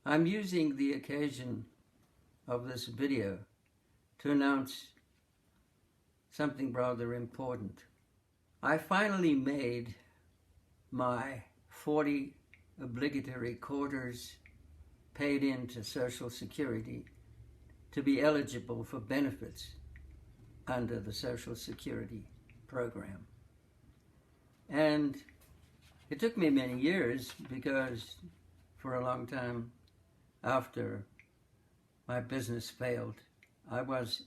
I'm using the occasion of this video to announce something rather important. I finally made my 40 obligatory quarters paid into Social Security to be eligible for benefits under the Social Security program. And it took me many years because for a long time after my business failed, I was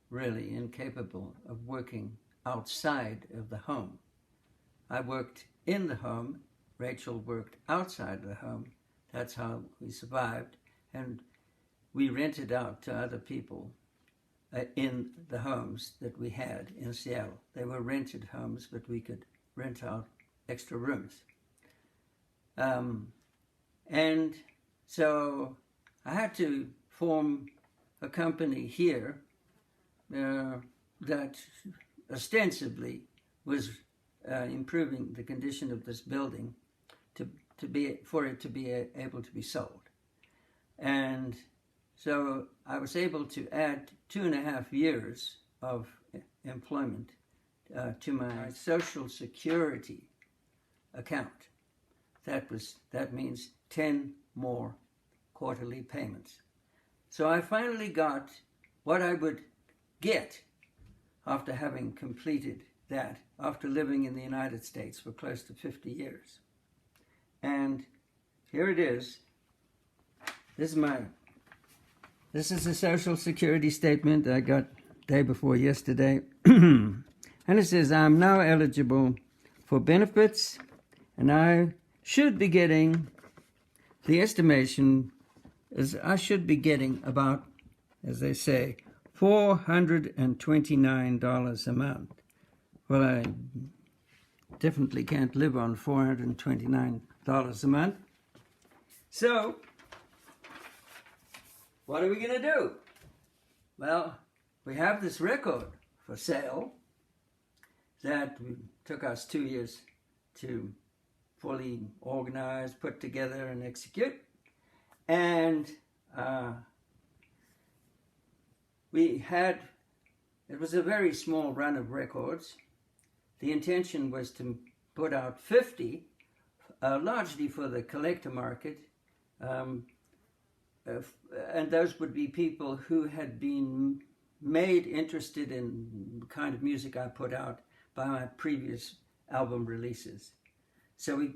really incapable of working outside of the home. I worked in the home, Rachel worked outside the home. That's how we survived. And we rented out to other people in the homes that we had in Seattle. They were rented homes, but we could rent out extra rooms. And so I had to form a company here that ostensibly was improving the condition of this building for it to be able to be sold. And so I was able to add 2.5 years of employment to my Social Security account. That means 10 more quarterly payments. So I finally got what I would get after having completed that, after living in the United States for close to 50 years. And here it is. This is the Social Security statement I got day before yesterday. And it says, I'm now eligible for benefits, and I should be getting, the estimation is I should be getting about, as they say, $429 a month. Well, I definitely can't live on $429 a month. So, what are we going to do? Well, we have this record for sale that took us 2 years to fully organize, put together, and execute. And it was a very small run of records. The intention was to put out 50, largely for the collector market, and those would be people who had been made interested in the kind of music I put out by my previous album releases. So we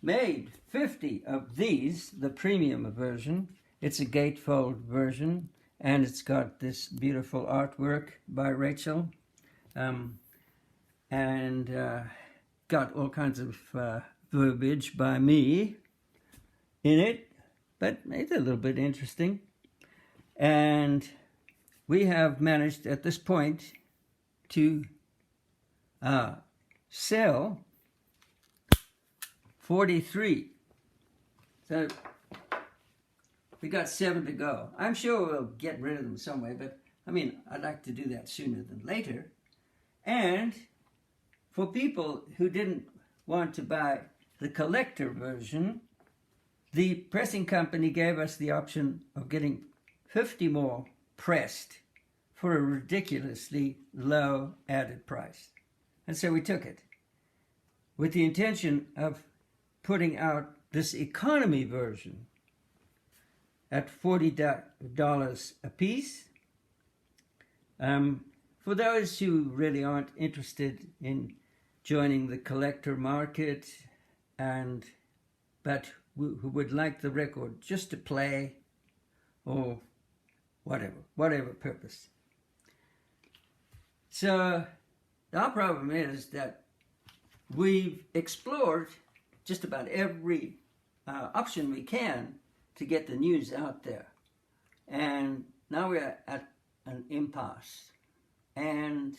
made 50 of these, the premium version. It's a gatefold version, and it's got this beautiful artwork by Rachel, and got all kinds of verbiage by me in it, but it's a little bit interesting. And we have managed at this point to sell 43. So we got 7 to go. I'm sure we'll get rid of them some way, but I mean, I'd like to do that sooner than later. And for people who didn't want to buy the collector version, the pressing company gave us the option of getting 50 more pressed for a ridiculously low added price. And so we took it with the intention of putting out this economy version at $40 a piece. For those who really aren't interested in joining the collector market, but who would like the record just to play or whatever purpose. So our problem is that we've explored just about every option we can to get the news out there. And now we're at an impasse. And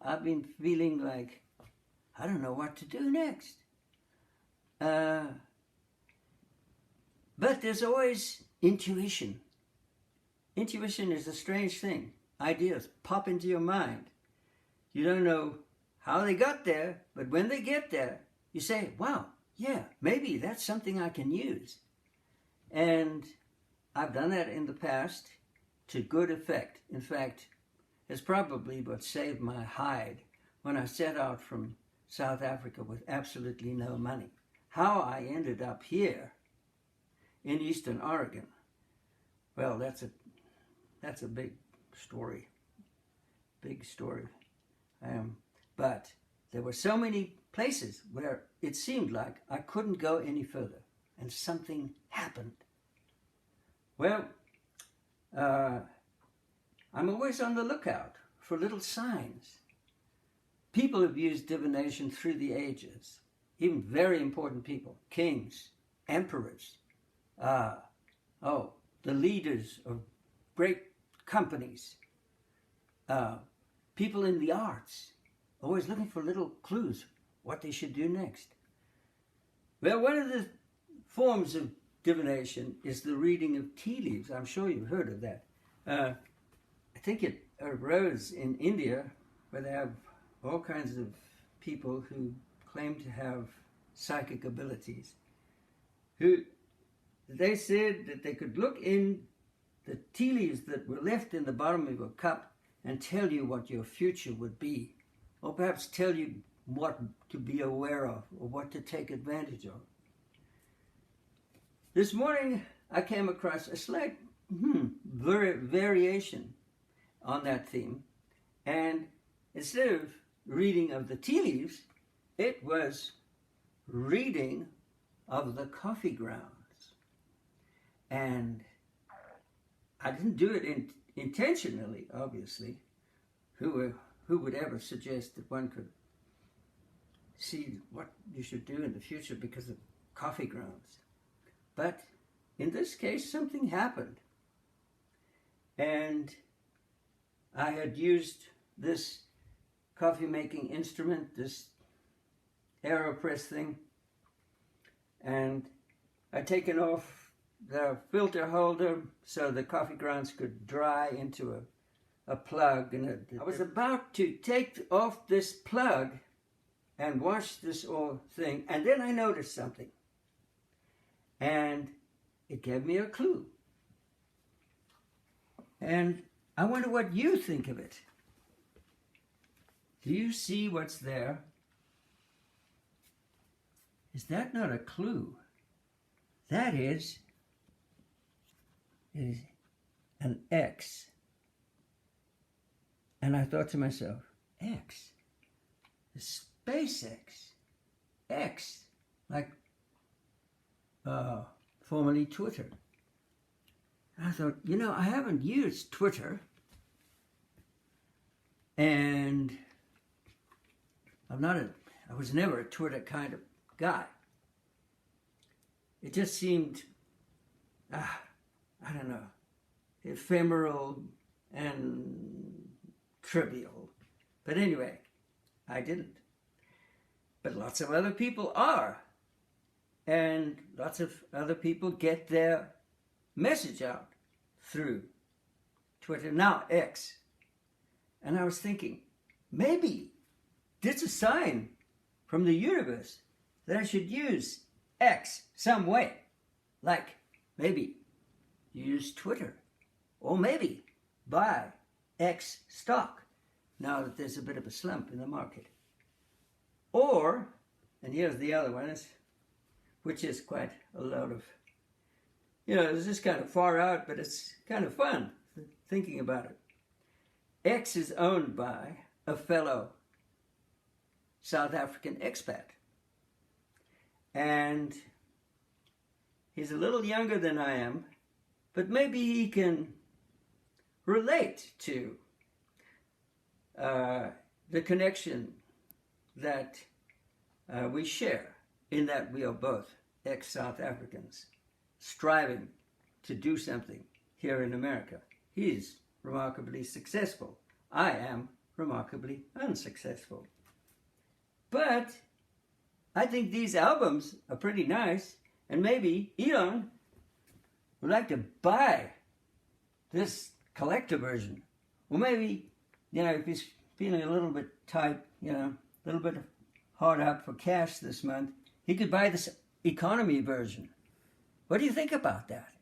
I've been feeling like, I don't know what to do next. But there's always intuition. Intuition is a strange thing. Ideas pop into your mind. You don't know how they got there, but when they get there, you say, wow, yeah, maybe that's something I can use. And I've done that in the past to good effect. In fact, it's probably what saved my hide when I set out from South Africa with absolutely no money. How I ended up here in Eastern Oregon, well, that's a big story. Big story. But there were so many places where it seemed like I couldn't go any further, and something happened. Well, I'm always on the lookout for little signs. People have used divination through the ages, even very important people, kings, emperors, the leaders of great companies, people in the arts, always looking for little clues, what they should do next. Well, one of the forms of divination is the reading of tea leaves. I'm sure you've heard of that. I think it arose in India, where they have all kinds of people who claim to have psychic abilities, who they said that they could look in the tea leaves that were left in the bottom of a cup and tell you what your future would be, or perhaps tell you what to be aware of or what to take advantage of. This morning I came across a slight variation on that theme, and instead of reading of the tea leaves, it was reading of the coffee grounds. And I didn't do it intentionally, obviously. Who would ever suggest that one could see what you should do in the future because of coffee grounds? But in this case, something happened. And I had used this coffee making instrument, this AeroPress thing, and I'd taken off the filter holder so the coffee grounds could dry into a plug. And I was about to take off this plug and wash this old thing, and then I noticed something. And it gave me a clue. And I wonder what you think of it. Do you see what's there? Is that not a clue? That is an X. And I thought to myself, X? The SpaceX. X. Like formerly Twitter. And I thought, I haven't used Twitter, and I was never a Twitter kind of guy. It just seemed, I don't know, ephemeral and trivial. But anyway, I didn't. But lots of other people are. And lots of other people get their message out through Twitter, now X. And I was thinking, maybe it's a sign from the universe that I should use X some way. Like maybe use Twitter, or maybe buy X stock now that there's a bit of a slump in the market. Or, and here's the other one, which is quite a load of, it's just kind of far out, but it's kind of fun thinking about it. X is owned by a fellow South African expat. And he's a little younger than I am, but maybe he can relate to the connection that we share, in that we are both ex-South Africans striving to do something here in America. He's remarkably successful. I am remarkably unsuccessful. But I think these albums are pretty nice, and maybe Elon would like to buy this collector version. Or maybe, if he's feeling a little bit tight, a little bit hard out for cash this month, he could buy this economy version. What do you think about that?